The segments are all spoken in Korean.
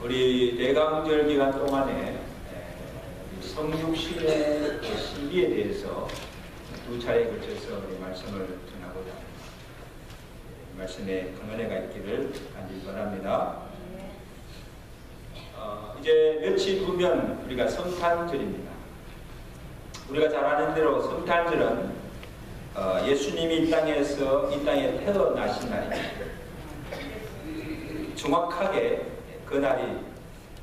우리 대강절 기간 동안에 성육신의 시기에 대해서 두 차례에 걸쳐서 우리 말씀을 전하고자 합니다. 말씀에 강은혜가 있기를 간절히 바랍니다. 이제 며칠 후면 우리가 성탄절입니다. 우리가 잘 아는 대로 성탄절은 예수님이 이 땅에 태어나신 날입니다. 정확하게 그 날이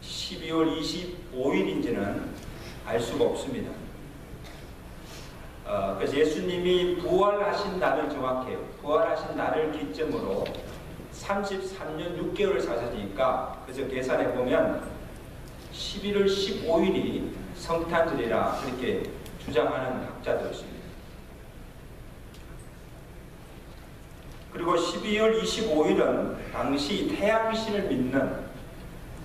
12월 25일인지는 알 수가 없습니다. 그래서 예수님이 부활하신 날을 정확해요. 부활하신 날을 기점으로 33년 6개월을 사셨으니까 그래서 계산해 보면 11월 15일이 성탄절이라 그렇게 주장하는 학자도 있습니다. 그리고 12월 25일은 당시 태양신을 믿는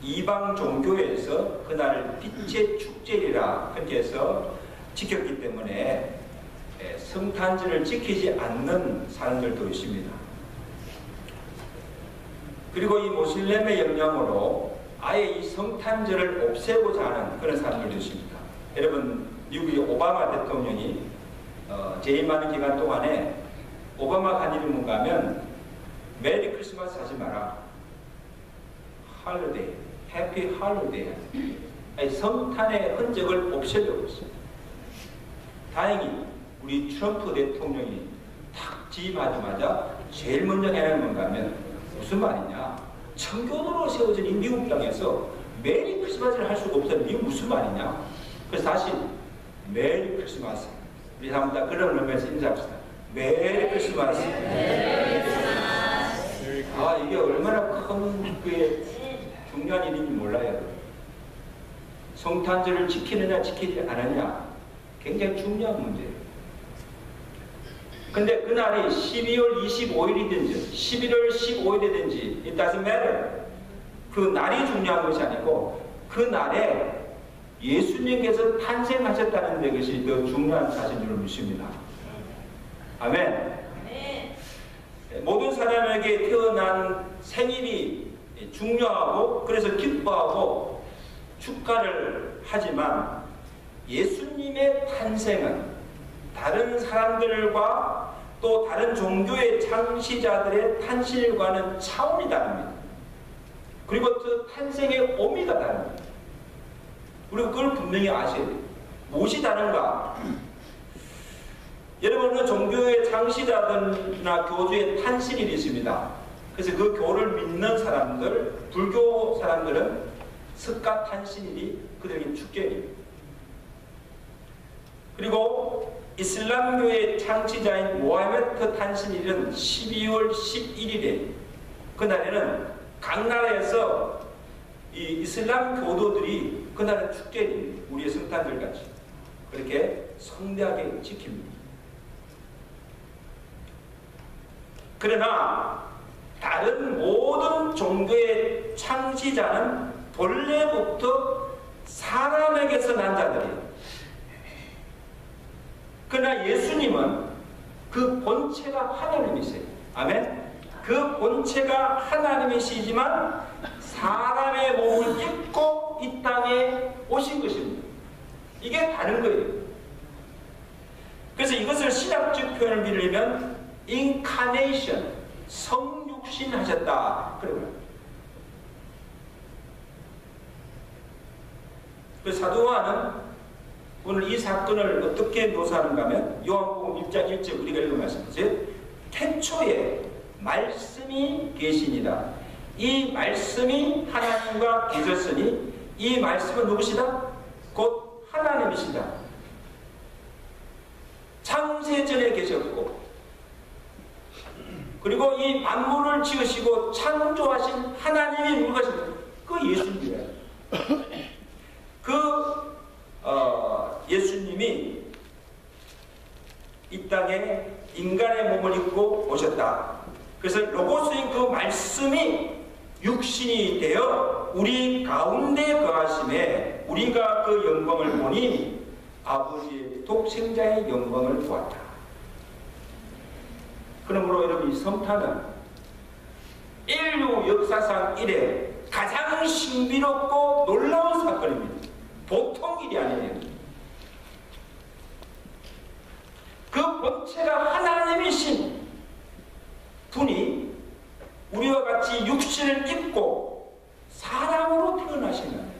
이방 종교에서 그날을 빛의 축제이라 그렇게 해서 지켰기 때문에 성탄절을 지키지 않는 사람들도 있습니다. 그리고 이 모슬렘의 영향으로 아예 이 성탄절을 없애고자 하는 그런 사람들도 있습니다. 여러분, 미국의 오바마 대통령이 재임 많은 기간 동안에 오바마가 한 일이 뭔가 하면 메리 크리스마스 하지 마라. 할로데이, 해피 할로데이. 성탄의 흔적을 없애려고 했습니다. 다행히 우리 트럼프 대통령이 탁 취임하자마자 제일 먼저 해낸 건가 하면 무슨 말이냐. 청교도로 세워진 이 미국 땅에서 메리 크리스마스를 할 수가 없어요. 이게 무슨 말이냐. 그래서 다시 메리 크리스마스. 우리 한번 다 그런 의미에서 인사합시다. 메리 크리스마스. 아, 이게 얼마나 큰 중요한 일인지 몰라요. 성탄절을 지키느냐 지키지 않느냐 굉장히 중요한 문제예요. 근데 그날이 12월 25일이든지 11월 15일이든지 it doesn't matter. 그 날이 중요한 것이 아니고 그 날에 예수님께서 탄생하셨다는 것이 더 중요한 사실인 줄 믿습니다. 아멘. 모든 사람에게 태어난 생일이 중요하고 그래서 기뻐하고 축하를 하지만 예수님의 탄생은 다른 사람들과 또 다른 종교의 창시자들의 탄생과는 차원이 다릅니다. 그리고 그 탄생의 의미가 다릅니다. 우리가 그걸 분명히 아셔야 돼요. 무엇이 다른가? 여러분은 종교의 창시자들이나 교주의 탄신일이 있습니다. 그래서 그 교를 믿는 사람들, 불교 사람들은 석가 탄신일이 그들에게 축제입니다. 그리고 이슬람교의 창시자인 모하메드 탄신일은 12월 11일에 그날에는 각 나라에서 이 이슬람 교도들이 그날은 축제입니다. 우리의 성탄절같이 그렇게 성대하게 지킵니다. 그러나 다른 모든 종교의 창시자는 본래부터 사람에게서 난 자들이에요. 그러나 예수님은 그 본체가 하나님이세요. 아멘? 그 본체가 하나님이시지만 사람의 몸을 입고 이 땅에 오신 것입니다. 이게 다른 거예요. 그래서 이것을 신학적 표현을 빌리면 incarnation, 성육신 하셨다. 그 사도 요한은 오늘 이 사건을 어떻게 묘사하는가 하면 요한복음 1장 1절 우리가 읽은 말씀이세요. 태초에 말씀이 계시니라. 이 말씀이 하나님과 계셨으니 이 말씀은 누구시다? 곧 하나님이시다. 창세전에 계셨고 그리고 이 만물을 지으시고 창조하신 하나님이 누구십니까? 그 예수님이에요. 그 예수님이 이 땅에 인간의 몸을 입고 오셨다. 그래서 로고스인 그 말씀이 육신이 되어 우리 가운데 거하심에 우리가 그 영광을 보니 아버지의 독생자의 영광을 보았다. 그러므로 여러분 이 성탄은 인류 역사상 이래 가장 가장 신비롭고 놀라운 사건입니다. 보통 일이 아니에요. 그 본체가 하나님이신 분이 우리와 같이 육신을 입고 사람으로 태어나시는,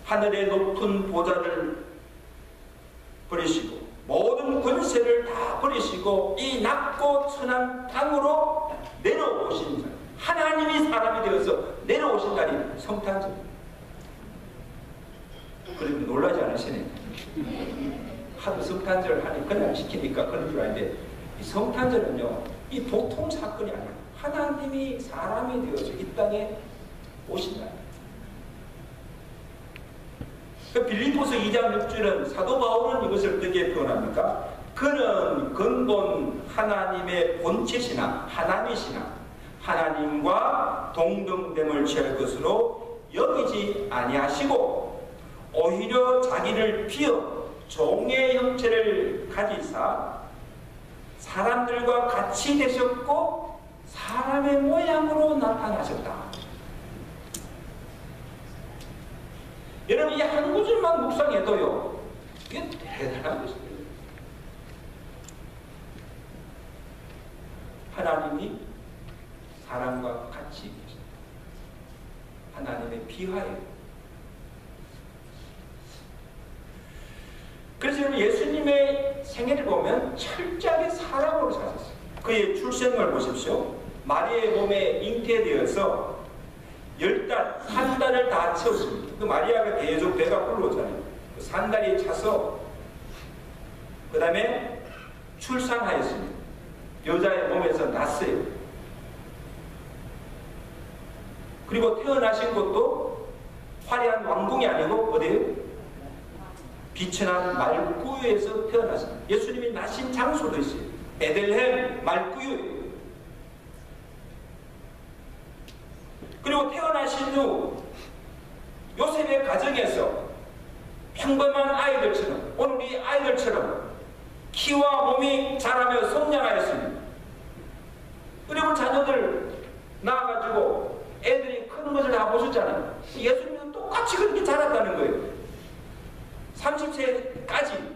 하늘의 높은 보좌를 버리시고 모든 권세를 다 버리시고 이 낮고 천한 땅으로 내려오신 날, 하나님이 사람이 되어서 내려오신 날이 성탄절입니다. 그러면 놀라지 않으시네요. 하도 성탄절 하니 그냥 시키니까 그런 줄 아는데, 이 성탄절은요, 이 보통 사건이 아니에요. 하나님이 사람이 되어서 이 땅에 오신 날. 빌립보서 2장 6절은 사도 바울은 이것을 어떻게 표현합니까? 그는 근본 하나님의 본체시나 하나님이시나 하나님과 동등됨을 취할 것으로 여기지 아니하시고 오히려 자기를 비어 종의 형체를 가지사 사람들과 같이 되셨고 사람의 모양으로 나타나셨다. 여러분, 이 한 구절만 묵상해도요, 이게 대단한 것입니다. 하나님이 사람과 같이 계십니다. 하나님의 비하에. 그래서 여러분, 예수님의 생애를 보면 철저하게 사람으로 사셨어요. 그의 출생을 보십시오. 마리아의 몸에 잉태되어서 10달, 3달을 다 채웠습니다. 그 마리아가 계속 배가 불러오잖아요. 그 3달이 차서 그 다음에 출산하였습니다. 여자의 몸에서 났어요. 그리고 태어나신 곳도 화려한 왕궁이 아니고 어디예요? 비천한 말구유에서 태어났습니다. 예수님이 나신 장소도 있어요. 베들레헴 말구유예요. 그리고 태어나신 후 요셉의 가정에서 평범한 아이들처럼, 오늘 이 아이들처럼 키와 몸이 자라며 성장하였습니다. 그리고 자녀들 낳아가지고 애들이 크는 것을 다 보셨잖아요. 예수님은 똑같이 그렇게 자랐다는 거예요. 30세까지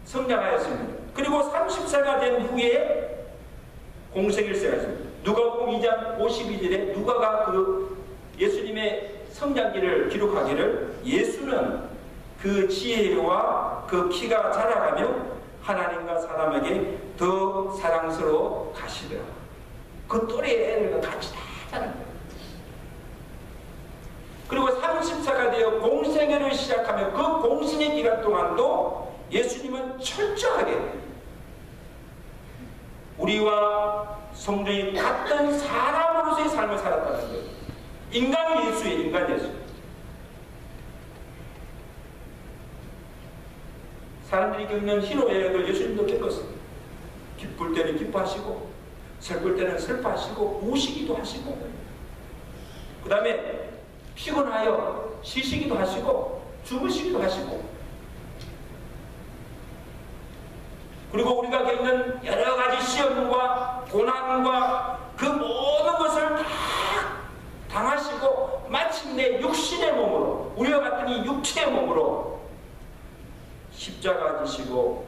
성장하였습니다. 그리고 30세가 된 후에 공생일세가 있습니다. 누가복음 2장 52절에 누가가 그 예수님의 성장기를 기록하기를, 예수는 그 지혜와 그 키가 자라가며 하나님과 사람에게 더 사랑스러워 가시더라. 그 또래의 애들과 같이 다 자란 거예요. 그리고 30세가 되어 공생애를 시작하며 그 공생의 기간 동안도 예수님은 철저하게 우리와 성전이 같은 사람으로서의 삶을 살았다는 거예요. 인간 예수예요. 인간 예수. 사람들이 겪는 희노애락을 예수님도 겪었어요. 기쁠 때는 기뻐하시고 슬플 때는 슬퍼하시고 우시기도 하시고, 그 다음에 피곤하여 쉬시기도 하시고 죽으시기도 하시고, 그리고 우리가 겪는 여러 가지 시험과 고난과 그 모든 것을 다 당하시고 마침내 육신의 몸으로, 우리와 같은 이 육체의 몸으로 십자가 지시고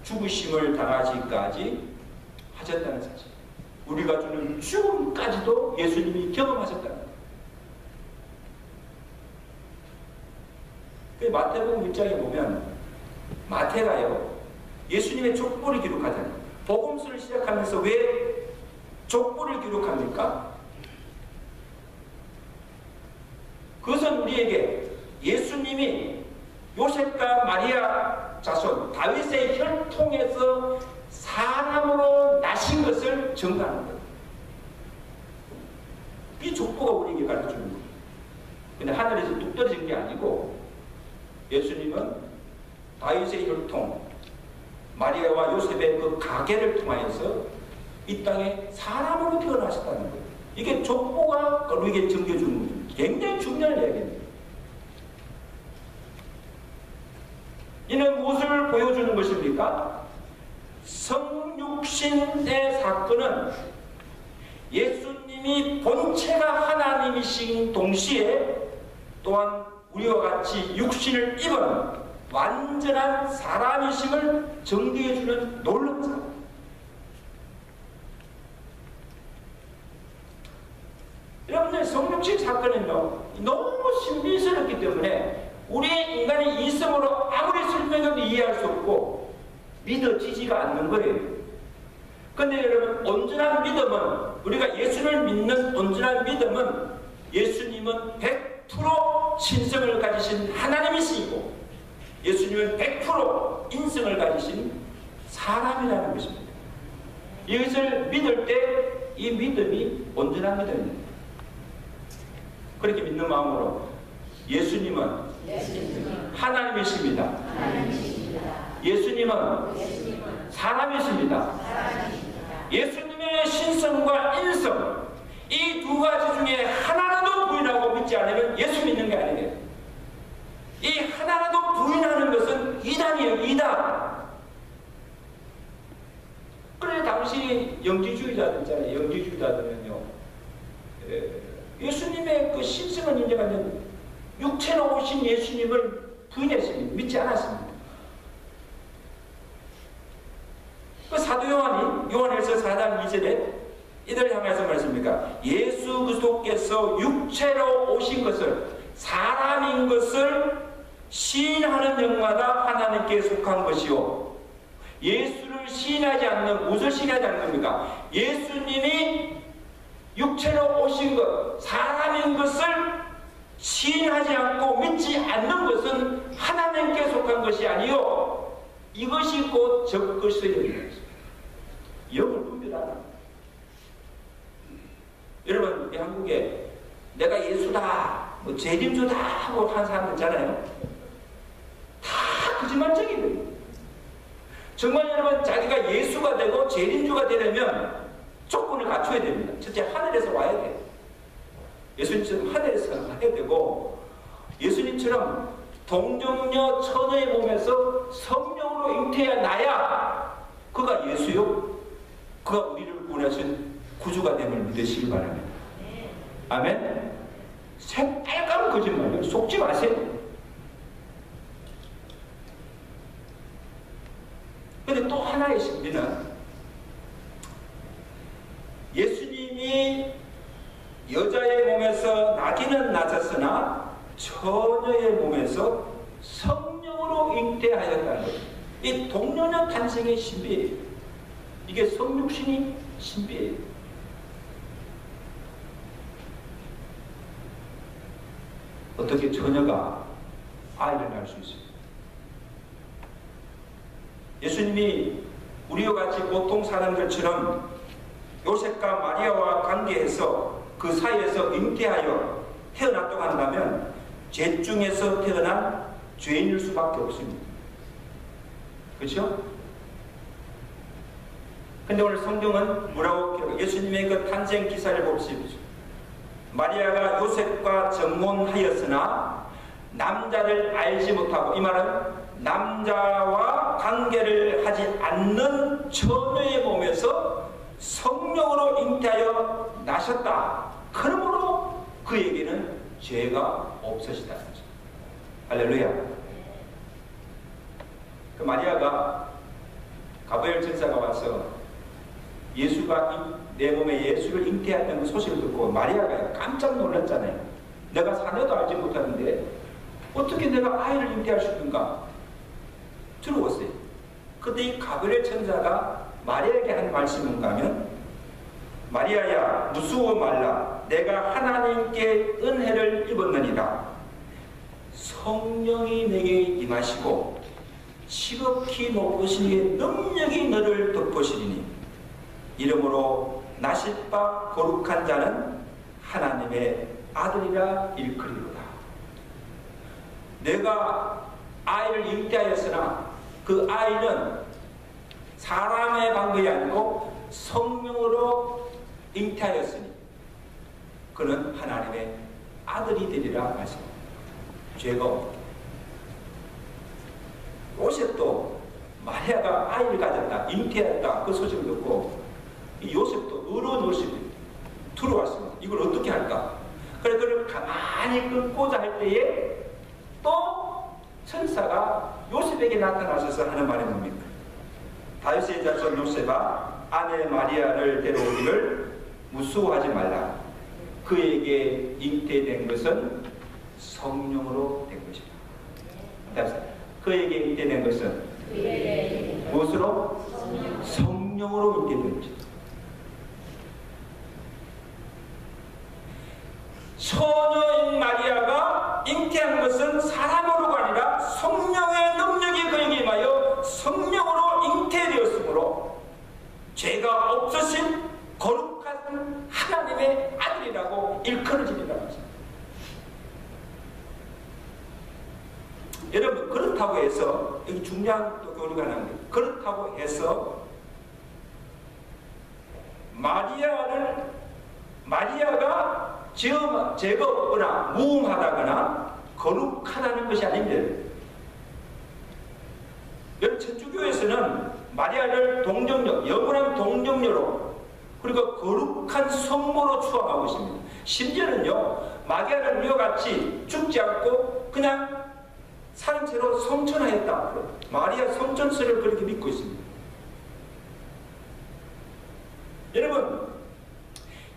죽으심을 당하시기까지 하셨다는 사실, 우리가 주는 죽음까지도 예수님이 경험하셨다는 거예요. 그 마태복음 1장에 보면 마태가요, 예수님의 족보를 기록하잖아요. 복음서를 시작하면서 왜 족보를 기록합니까? 그것은 우리에게 예수님이 요셉과 마리아 자손 다윗의 혈통에서 사람으로 나신 것을 증거하는 거예요. 이 족보가 우리에게 가르쳐주는 거예요. 근데 하늘에서 뚝 떨어진 게 아니고 예수님은 다윗의 혈통, 마리아와 요셉의 그 가계를 통하여서 이 땅에 사람으로 태어나셨다는 거예요. 이게 족보가 우리에게 증거해주는 거예요. 굉장히 중요한 이야기입니다. 이는 무엇을 보여주는 것입니까? 성육신의 사건은 예수님이 본체가 하나님이신 동시에 또한 우리와 같이 육신을 입은 완전한 사람이심을 증거해주는 놀라운 사람. 여러분들 성육신 사건은요 너무 신비스럽기 때문에 우리의 인간의 이성으로 아무리 설명해도 이해할 수 없고 믿어지지가 않는 거예요. 그런데 여러분, 온전한 믿음은, 우리가 예수를 믿는 온전한 믿음은 예수님은 100% 신성을 가지신 하나님이시고 예수님은 100% 인성을 가지신 사람이라는 것입니다. 이것을 믿을 때 이 믿음이 온전한 믿음입니다. 그렇게 믿는 마음으로 예수님은 하나님이십니다. 예수님은 사람이십니다. 예수님의 신성과 인성, 이 두 가지 중에 하나라도 부인하고 믿지 않으면 예수 믿는 게 아니에요. 이 하나라도 부인하는 것은 이단이에요. 이단. 그래 당시 영지주의자들 있잖아요. 영지주의자들은요 예수님의 그 신성을 인정하는 육체로 오신 예수님을 부인했습니다. 믿지 않았습니다. 그 사도 요한이 요한일서 4장 2절에 이들 향해서 말씀입니까? 예수 그리스도께서 육체로 오신 것을, 사람인 것을 시인하는 영마다 하나님께 속한 것이요, 예수를 시인하지 않는, 무엇을 시인하지 않는 겁니까? 예수님이 육체로 오신 것, 사람인 것을 시인하지 않고 믿지 않는 것은 하나님께 속한 것이 아니요 이것이 곧 적그리스도의 영입니다. 영을 분별하라. 여러분, 이 한국에 내가 예수다, 뭐 재림주다 하고 한 사람들 있잖아요. 다 거짓말쟁이거든요. 정말 여러분, 자기가 예수가 되고 재림주가 되려면 조건을 갖춰야 됩니다. 첫째, 하늘에서 와야 돼요. 예수님처럼 하늘에서 와야 되고, 예수님처럼 동정녀 처녀의 몸에서 성령으로 잉태해야 나야 그가 예수요, 그가 우리를 구원하신 구주가 됨을 믿으시기 바랍니다. 아멘. 새빨간 거짓말이에요. 속지 마세요. 그런데 또 하나의 신비는, 예수님이 여자의 몸에서 나기는 낮았으나 처녀의 몸에서 성령으로 잉태하였다는 것. 이 동료녀 탄생의 신비예요. 이게 성육신이 신비예요. 어떻게 처녀가 아이를 낳을 수 있어요? 예수님이 우리와 같이 보통 사람들처럼 요셉과 마리아와 관계해서 그 사이에서 잉태하여 태어났다고 한다면 죄 중에서 태어난 죄인일 수밖에 없습니다. 그렇죠? 근데 오늘 성경은 뭐라고 기록해요? 예수님의 그 탄생 기사를 봅시다. 마리아가 요셉과 정혼하였으나 남자를 알지 못하고, 이 말은 남자와 관계를 하지 않는 처녀의 몸에서 성령으로 잉태하여 나셨다. 그러므로 그에게는 죄가 없으시다는 거죠. 할렐루야. 그 마리아가 가브리엘 천사가 와서 예수가 내 몸에 예수를 잉태했다는 소식을 듣고 마리아가 깜짝 놀랐잖아요. 내가 사내도 알지 못하는데 어떻게 내가 아이를 잉태할 수 있는가? 들어왔어요. 그때 이 가브리엘 천사가 마리아에게 한 말씀이 뭔가 하면, 마리아야 무서워 말라. 내가 하나님께 은혜를 입었느니라. 성령이 내게 임하시고 지극히 높으신 이의 능력이 너를 덮으시리니 이러므로 나실 바 거룩한 자는 하나님의 아들이라 일컬이로다. 내가 아이를 잉태하였으나 그 아이는 사람의 방법이 아니고 성령으로 잉태하였으니 그는 하나님의 아들이 되리라 말씀합니다. 죄가 없다. 요셉도 마리아가 아이를 가졌다, 잉태했다 그 소식을 듣고 이 요셉도 의로운 요셉이 할까? 그래 그를 가만히 끊고자 할 때에 또 천사가 요셉에게 나타나셔서 하는 말이 뭡니까? 다윗의 자손 요셉아, 아내 마리아를 데려오기를 무수하지 말라. 그에게 잉태된 것은 성령으로 된 것이다. 그에게 잉태된 것은 무엇으로? 성령으로 잉태된 것이다. 처녀인 마리아가 잉태한 것은 사람으로가 아니라 성령의 능력이 그에게 임하여 성령으로 잉태되었으므로 죄가 없으신 거룩한 하나님의 아들이라고 일컬어지리라고 했습니다. 여러분, 그렇다고 해서 여기 중요한 또 교리가 나는 거예요. 그렇다고 해서 마리아가 죄가 없거나 무음하다거나 거룩하다는 것이 아닙니다. 여러분, 천주교에서는 마리아를 동정녀, 영원한 동정녀로 그리고 거룩한 성모로 추앙하고 있습니다. 심지어는요, 마리아를 우리와 같이 죽지 않고 그냥 사람체로 성천하였다. 마리아 성천설을 그렇게 믿고 있습니다. 여러분,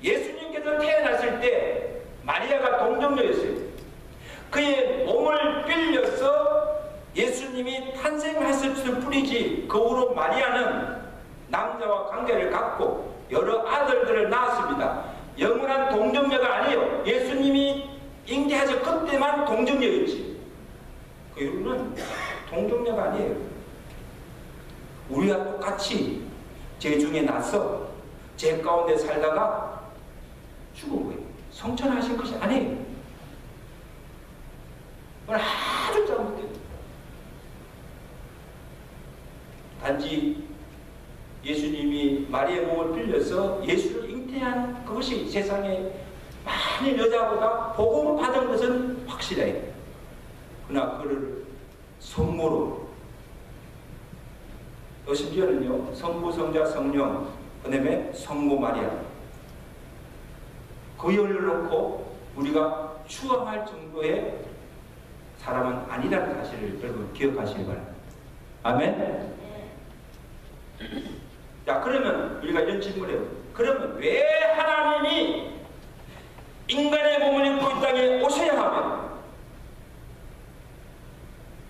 예수님께서 태어났을 때 마리아가 동정녀였어요. 그의 몸을 빌려서 예수님이 탄생하셨을 뿐이지 그 후로 마리아는 남자와 관계를 갖고 여러 아들들을 낳았습니다. 영원한 동정녀가 아니에요. 예수님이 잉태하실 그때만 동정녀였지. 그 이후로는 동정녀가 아니에요. 우리와 똑같이 죄 중에 나서 죄 가운데 살다가 죽은 거예요. 성천하신 것이 아니에요. 그건 아주 잘못돼요. 단지 예수님이 마리아의 몸을 빌려서 예수를 잉태한 그것이 세상에 많은 여자보다 복음 받은 것은 확실해요. 그러나 그를 성모로, 심지어는요, 성부, 성자, 성령, 그 다음에 성모 마리아, 그 열을 놓고 우리가 추앙할 정도의 사람은 아니라는 사실을 여러분 기억하시기 바랍니다. 아멘? 자, 그러면 우리가 이런 질문을 해요. 그러면 왜 하나님이 인간의 몸을 입고 이 땅에 오셔야 하면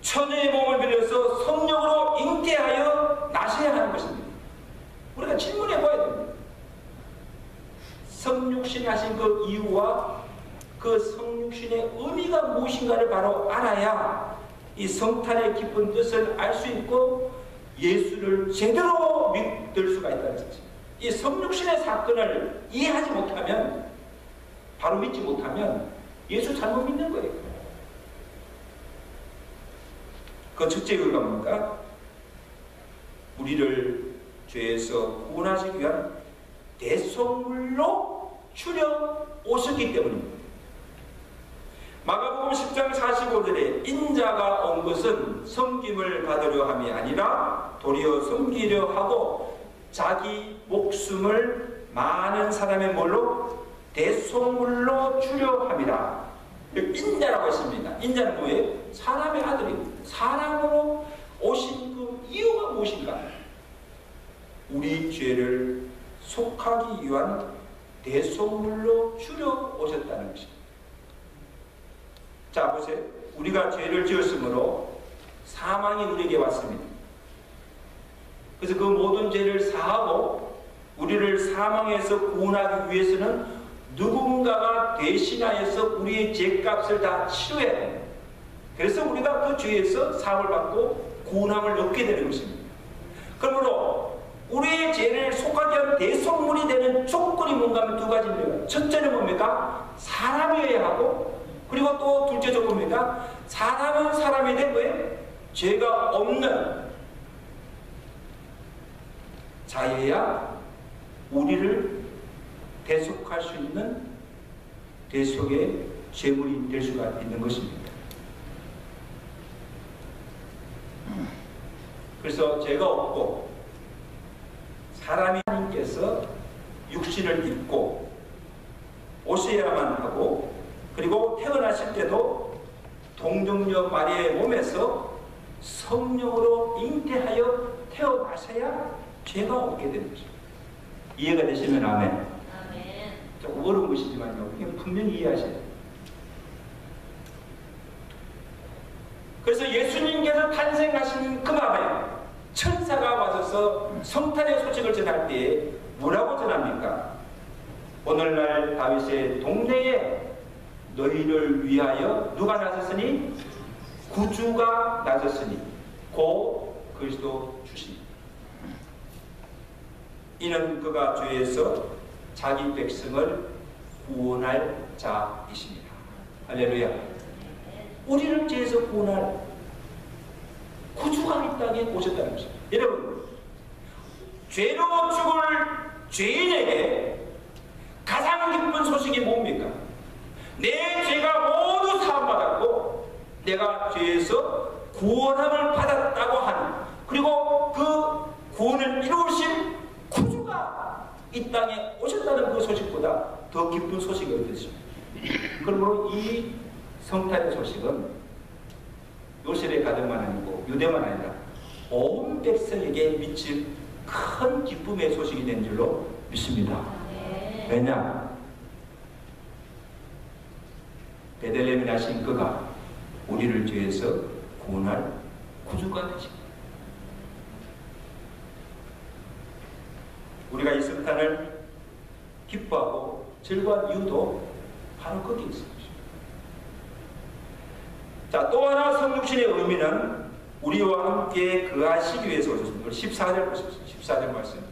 처녀의 몸을 빌려서 성령으로 잉태하여 나셔야 하는 것입니다. 우리가 질문해 봐야 됩니다. 성육신이 하신 그 이유와 그 성육신의 의미가 무엇인가를 바로 알아야 이 성탄의 깊은 뜻을 알 수 있고 예수를 제대로 믿을 수가 있다는 것입니다. 이 성육신의 사건을 이해하지 못하면, 바로 믿지 못하면 예수 잘못 믿는 거예요. 그 첫째 이유가 뭡니까? 우리를 죄에서 구원하시기 위한 대속물로 주려 오셨기 때문입니다. 마가복음 10장 45절에 인자가 온 것은 섬김을 받으려 함이 아니라 도리어 섬기려 하고 자기 목숨을 많은 사람의 뭘로? 대속물로 주려 함이라. 인자라고 했습니다. 인자는 뭐예요? 사람의 아들입니다. 사람으로 오신 그 이유가 무엇인가? 우리 죄를 속하기 위한 대속물로 주려 오셨다는 것입니다. 자, 보세요. 우리가 죄를 지었으므로 사망이 우리에게 왔습니다. 그래서 그 모든 죄를 사하고 우리를 사망에서 구원하기 위해서는 누군가가 대신하여서 우리의 죄값을 다 치러야 됩니다. 그래서 우리가 그 죄에서 사함을 받고 구원함을 얻게 되는 것입니다. 그러므로 우리의 죄를 속하게 한 대속물이 되는 조건이 뭔가 하면 두 가지입니다. 첫째는 뭡니까? 사람이어야 하고, 그리고 또 둘째 조건입니다. 사람은 사람인데 왜? 죄가 없는 자여야 우리를 대속할 수 있는 대속의 제물이 될 수가 있는 것입니다. 그래서 죄가 없고 사람이 하나님께서 육신을 입고 오셔야만 하고, 그리고 태어나실 때도 동정녀 마리아의 몸에서 성령으로 잉태하여 태어나셔야 죄가 없게 되는 거죠. 이해가 되시면 아멘. 아멘. 좀 어려운 것이지만요, 이게 분명히 이해하셔야 돼요. 그래서 예수님께서 탄생하신 그 밤에 천사가 와서 성탄의 소식을 전할 때에 뭐라고 전합니까? 오늘날 다윗의 동네에 너희를 위하여 누가 나섰으니? 구주가 나섰으니 곧 그리스도 주시니 이는 그가 죄에서 자기 백성을 구원할 자이십니다. 할렐루야. 우리를 죄에서 구원할 구주가 이 땅에 오셨다는 것입니다. 여러분, 죄로 죽을 죄인에게 가장 기쁜 소식이 뭡니까? 내 죄가 모두 사함받았고 내가 죄에서 구원함을 받았다고 하는, 그리고 그 구원을 이루신 구주가 이 땅에 오셨다는 그 소식보다 더 기쁜 소식이 어디 있습니까? 그러므로 이 성탄의 소식은 요셉의 가정만 아니고 유대만 아니라 온 백성에게 미칠 큰 기쁨의 소식이 된 줄로 믿습니다. 왜냐? 베들레헴에 나신 그가 우리를 죄에서 구원할 구주가 되십니다. 우리가 이 성탄을 기뻐하고 즐거운 이유도 바로 거기에 있습니다. 자, 또 하나 성육신의 의미는 우리와 함께 거하시기 위해서 오셨습니다. 14절 보십시오. 14절 말씀.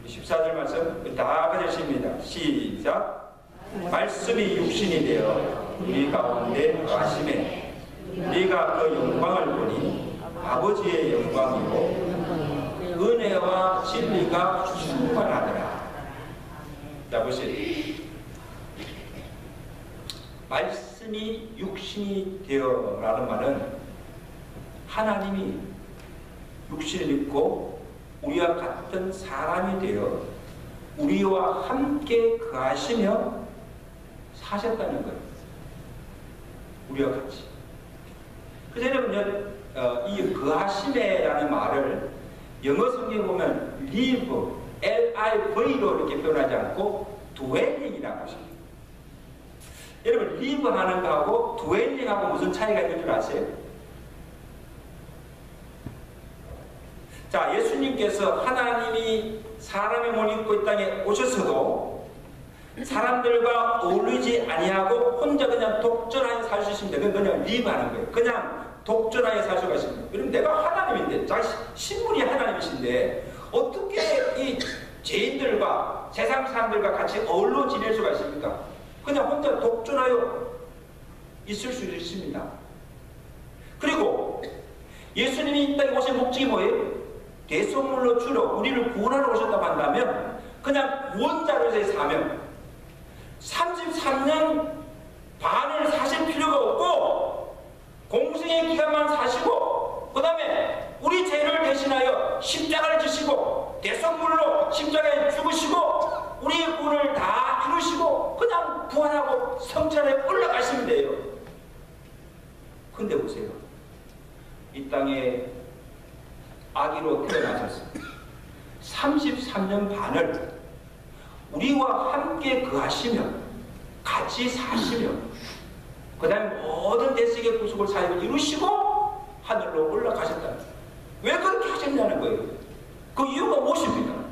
14절 말씀 다 가르칩니다. 시작. 말씀이 육신이 되어 우리 가운데 거하심에 우리가 그 영광을 보니 아버지의 영광이고 은혜와 진리가 충만하더라. 자, 보세요. 말씀이 육신이 되어 라는 말은 하나님이 육신을 입고 우리와 같은 사람이 되어 우리와 함께 거하시며 사셨다는 거예요. 우리와 같이. 그래서 여러분, 이 거하심에라는 말을 영어 성경에 보면 live, L-I-V로 이렇게 표현하지 않고 dwelling이라고 하십니다. 여러분, live 하는 거하고 dwelling하고 무슨 차이가 있는 줄 아세요? 자, 예수님께서 하나님이 사람의 몸을 입고 이 땅에 오셨어도 사람들과 어울리지 아니하고 혼자 그냥 독존하여 살 수 있습니다. 그냥 리브하는 거예요. 그냥 독존하여 살 수가 있습니다. 그럼 내가 하나님인데, 자기 신분이 하나님이신데 어떻게 이 죄인들과 세상 사람들과 같이 어울러 지낼 수가 있습니까? 그냥 혼자 독존하여 있을 수 있습니다. 그리고 예수님이 이 땅에 오신 목적이 뭐예요? 대속물로 주로 우리를 구원하러 오셨다고 한다면 그냥 구원자로서의 사명, 33년 반을 사실 필요가 없고 공생의 기간만 사시고 그 다음에 우리 죄를 대신하여 십자가를 지시고 대속물로 십자가에 죽으시고 우리의 구원을 다 이루시고 그냥 부활하고 성천에 올라가시면 돼요. 근데 보세요. 이 땅에 아기로 태어나셨습니다. 33년 반을 우리와 함께 거하시며 같이 사시며 그 다음에 모든 대세계 구속을 사역을 이루시고 하늘로 올라가셨다는 거예요. 왜 그렇게 하셨냐는 거예요. 그 이유가 무엇입니까?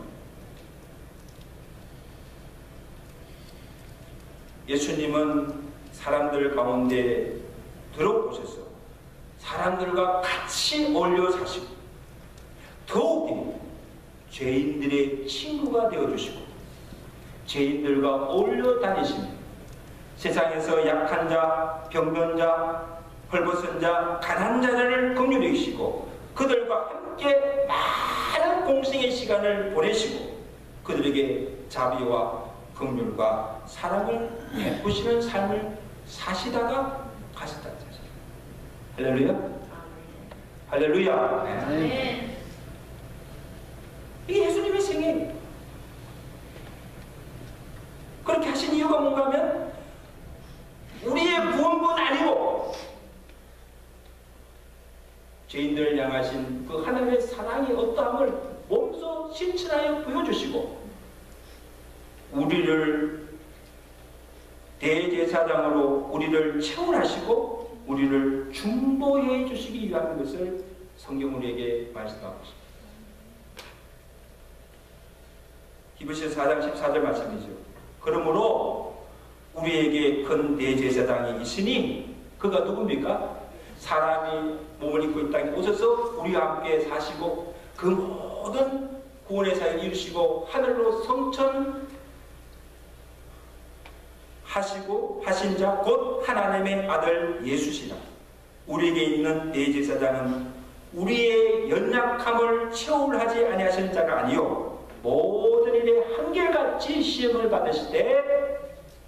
예수님은 사람들 가운데 들어오셔서 사람들과 같이 어울려 사시고 더욱이 죄인들의 친구가 되어주시고 죄인들과 어울려 다니시며 세상에서 약한 자, 병든 자, 헐벗은 자, 가난한 자를 긍휼히 여기시고 그들과 함께 많은 공생의 시간을 보내시고 그들에게 자비와 긍휼과 사랑을 베푸시는 삶을 사시다가 가셨다는 사실. 할렐루야. 할렐루야. 네. 이게 예수님의 생애예요. 그렇게 하신 이유가 뭔가 하면 우리의 구원뿐 아니고 죄인들을 향하신 그 하나님의 사랑이 어떠함을 몸소 실천하여 보여주시고 우리를 대제사장으로 우리를 체험하시고 우리를 중보해 주시기 위한 것을 성경 우리에게 말씀하고 있습니다. 히브리서 4장 14절 말씀이죠. 그러므로 우리에게 큰 대제사장이 있으니 그가 누굽니까? 사람이 몸을 입고 이 땅에 오셔서 우리와 함께 사시고 그 모든 구원의 사역을 이루시고 하늘로 성천하시고 하신 자 곧 하나님의 아들 예수시라. 우리에게 있는 대제사장은 우리의 연약함을 체험하지 아니하시는 자가 아니요 모든 일에 한결같이 시험을 받으실 때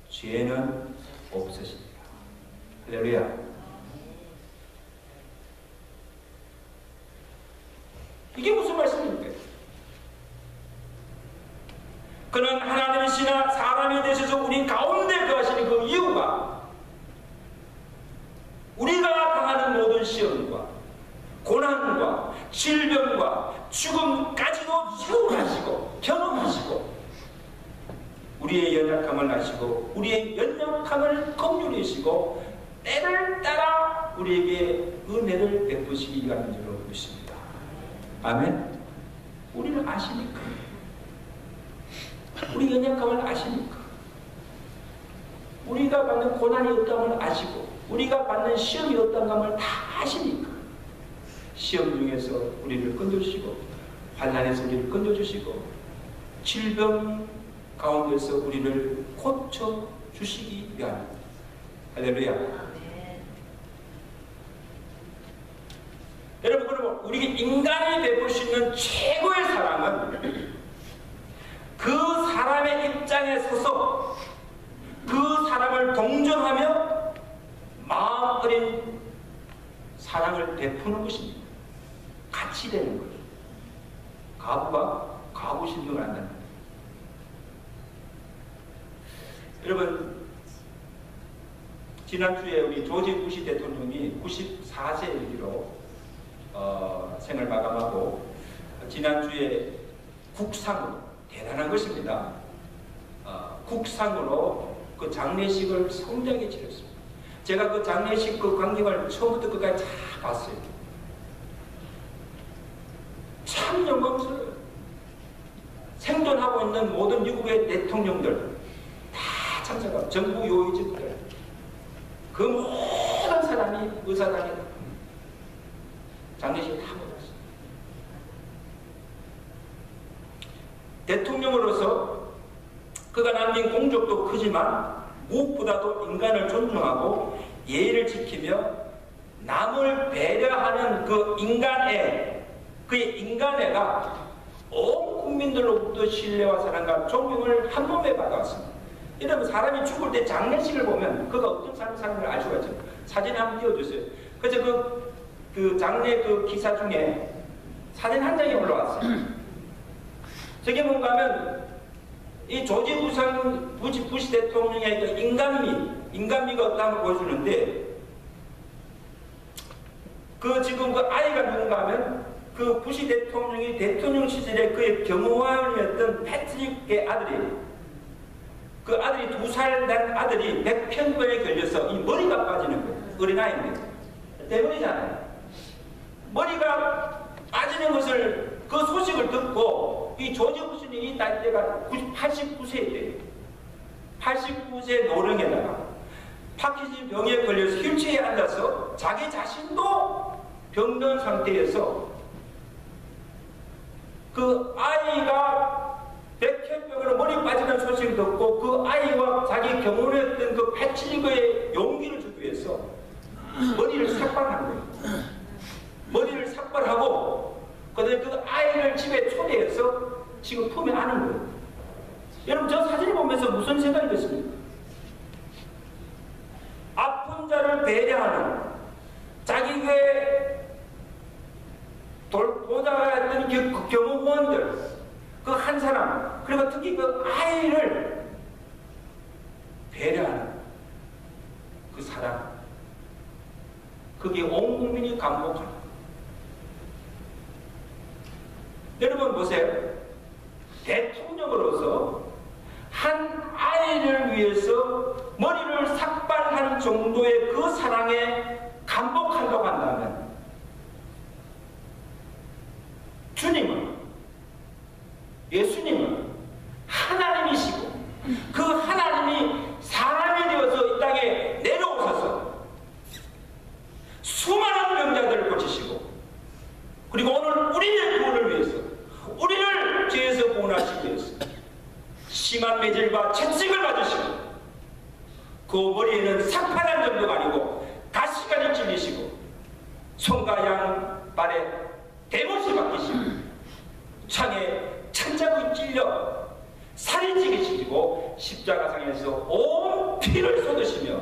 죄는 없으십니다. 할렐루야. 이게 무슨 말씀입니까? 그는 하나님이시나 사람이 되셔서 우리 가운데 거하시는 그 이유가 우리가 당하는 모든 시험과 고난과 질병과 죽음까지도 체험하시고 경험하시고 우리의 연약함을 아시고 우리의 연약함을 긍휼히 여시고 때를 따라 우리에게 은혜를 베푸시기 위한 줄로 믿습니다. 아멘. 우리를 아시니까 우리 연약함을 아시니까 우리가 받는 고난이 어떠함을 아시고 우리가 받는 시험이 어떠함을 다 아시니까 시험 중에서 우리를 건져주시고 환난에서 우리를 건져주시고 질병 가운데서 우리를 고쳐주시기 위함. 할렐루야. 여러분 그러면 우리 인간이 되볼 수 있는 최고의 사랑은 그 사람의 입장에 서서 그 사람을 동정하며 마음 어린 사랑을 베푸는 것입니다. 같이 되는 거예요. 가부가 가부 신경을 한다는 거예요. 여러분 지난주에 우리 조지 부시 대통령이 94세이기로 생을 마감하고 지난주에 국상으로 대단한 것입니다. 국상으로 그 장례식을 성대하게 치렀습니다. 제가 그 장례식 그 광경을 처음부터 끝까지 다 봤어요. 참 영광스러워요. 생존하고 있는 모든 미국의 대통령들 다 참석하고 정부 요직들 그 모든 사람이 의사당에 장례식 다 모였어요. 대통령으로서 그가 남긴 공적도 크지만 무엇보다도 인간을 존중하고 예의를 지키며 남을 배려하는 그 인간애, 그의 인간애가 온 국민들로부터 신뢰와 사랑과 존경을 한 몸에 받아왔습니다. 이러면 사람이 죽을 때 장례식을 보면 그가 어떤 사람을 알 수가 있죠. 사진 한번 띄워주세요. 그래서 그 장례 그 기사 중에 사진 한 장이 올라왔어요. 저게 뭔가 하면 이 조지 부시 대통령의 그 인간미가 어떠함을 보여주는데 그 지금 그 아이가 누군가 하면 그 부시 대통령이 대통령 시절에 그의 경호원이었던 패트릭의 아들이 그 아들이 2살 된 아들이 백편병에 걸려서 이 머리가 빠지는 거예요. 어린아이인데 대머리잖아요. 머리가 빠지는 것을 그 소식을 듣고 이 조지 부시는 이 나이대가 89세였대요. 89세 노령에다가 파킨슨 병에 걸려서 휠체어에 앉아서 자기 자신도 병든 상태에서 그 아이가 백혈병으로 머리 빠지는 소식을 듣고 그 아이와 자기 경험했던 그 패트릭의 용기를 주기 위해서 머리를 삭발한 거예요. 머리를 삭발하고 그다음에 그 아이를 집에 초대해서 지금 품에 안은 거예요. 여러분 저 사진을 보면서 무슨 생각이 됐습니까? 아픈 자를 배려하는 자기 교회 보좌했던 그 경호원들 그 한 사람 그리고 특히 그 아이를 배려하는 그 사랑, 그게 온 국민이 감복하는 거예요. 여러분 보세요. 대통령으로서 한 아이를 위해서 머리를 삭발한 정도의 그 사랑에 감복한다고 한다면, 주님은, 예수님은 하나님이시고 그 하나님이 사람이 되어서 이 땅에 내려오셔서 수많은 병자들을 고치시고, 그리고 오늘 우리의 구원을 위해서, 우리를 죄에서 구원하시기 위해서 심한 매질과 채찍을 맞으시고, 그 머리에는 삭발한 정도가 아니고 가시관이 찔리시고, 손과 양 발에 대못이 박히시고, 창에 찬자국이 찔려 살이 찌게 찢고 십자가상에서 온 피를 쏟으시며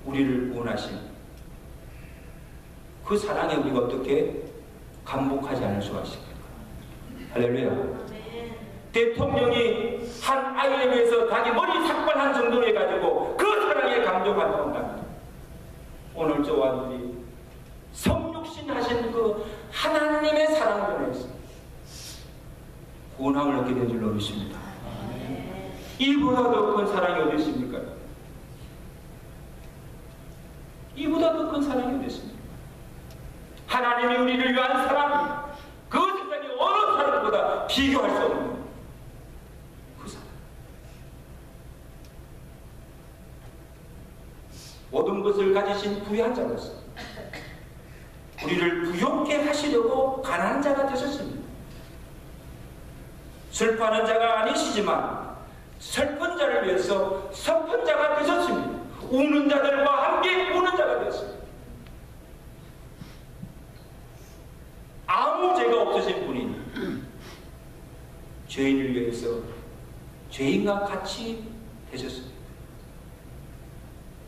우리를 구원하신 그 사랑에 우리가 어떻게 감복하지 않을 수가 있습니까? 할렐루야. 대통령이 한 아이에 대해서 자기 머리 삭발한 정도로 해가지고 그 사랑에 감동한다고 한답니다. 오늘 저와 우리 성육신 하신 그 하나님의 사랑으로 해서 구원함을 얻게 된 줄로 믿습니다. 이보다 더 큰 사랑이 어디 있습니까? 이보다 더 큰 사랑이 어디 있습니까? 하나님이 우리를 위한 사랑, 그 세상의 어느 사랑보다 비교할 수 없는 그 사랑. 모든 것을 가지신 부유한 자로서 우리를 부유하게 하시려고 가난한 자가 되셨습니다. 슬퍼하는 자가 아니시지만 슬픈 자를 위해서 슬픈 자가 되셨습니다. 우는 자들과 함께 우는 자가 되었습니다. 아무 죄가 없으신 분이 죄인을 위해서 죄인과 같이 되셨습니다.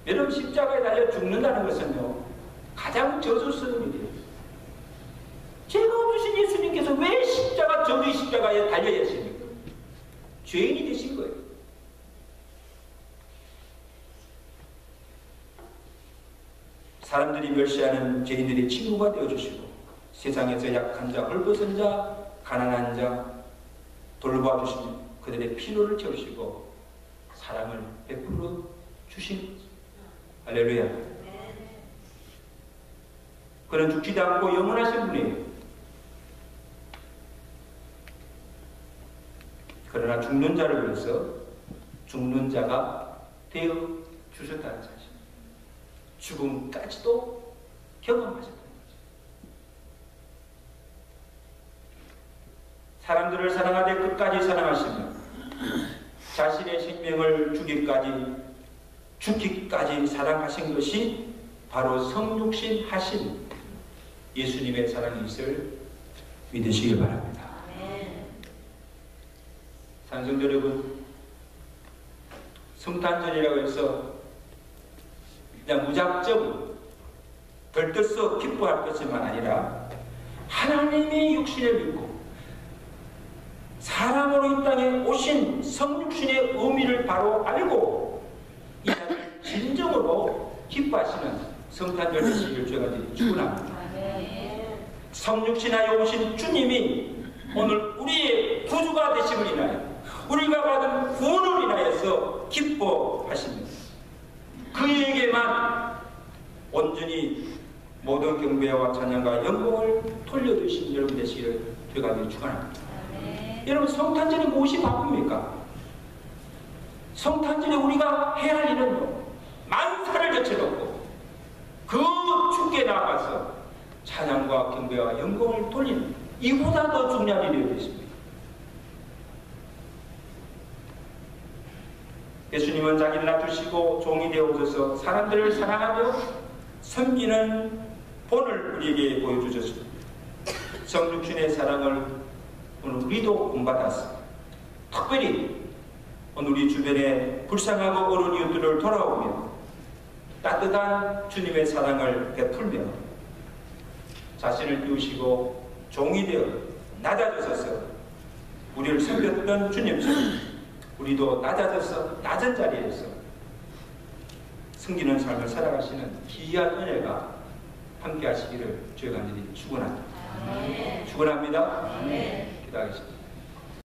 여러분, 십자가에 달려 죽는다는 것은요, 가장 저주스러운 일이에요. 죄가 없으신 예수님께서 왜 저주의 십자가에 달려야 하십니까? 죄인이 되신 거예요. 사람들이 멸시하는 죄인들의 친구가 되어주시고, 세상에서 약한 자, 헐벗은 자, 가난한 자 돌봐주시며 그들의 필요를 채우시고 사랑을 베풀어 주신 거죠. 할렐루야. 그는 죽지도 않고 영원하신 분이에요. 그러나 죽는 자를 위해서 죽는 자가 되어 주셨다는 사실, 죽음까지도 경험하셨다는 거죠. 사람들을 사랑하되 끝까지 사랑하시며 자신의 생명을 죽기까지 사랑하신 것이 바로 성육신 하신 예수님의 사랑이 있을 믿으시길 바랍니다. 사랑성도 여러분, 성탄절이라고 해서 그냥 무작정 들떠서 기뻐할 것만 아니라 하나님의 육신을 믿고 사람으로 이 땅에 오신 성육신의 의미를 바로 알고 이 날을 진정으로 기뻐하시는 성탄절 되시길 주가 축원합니다. 성육신하여 오신 주님이 오늘 우리의 구주가 되심을 인하여 우리가 받은 구원을 인하여서 기뻐하십니다. 그에게만 온전히 모든 경배와 찬양과 영광을 돌려주신 여러분 되시기를 주가 축원합니다. 여러분, 성탄절이 무엇이 바쁩니까? 성탄절에 우리가 해야 할 일은요, 만사를 제쳐놓고 그 주께 나아가서 찬양과 경배와 영광을 돌리는, 이보다 더 중요한 일이 어디 있습니까? 예수님은 자기를 낮추시고 종이 되어 오셔서 사람들을 사랑하며 섬기는 본을 우리에게 보여주셨습니다. 성육신의 사랑을 오늘 우리도 본받았습니다. 특별히 오늘 우리 주변에 불쌍하고 어려운 이웃들을 돌아오며 따뜻한 주님의 사랑을 베풀며 자신을 비우시고 종이 되어 낮아져서 우리를 섬겼던 주님처럼 우리 우리도 낮은 자리에서 승기는 삶을 살아가시는 귀한 은혜가 함께 하시기를 주의 간절히 축원합니다. 축원합니다. 기도하겠습니다.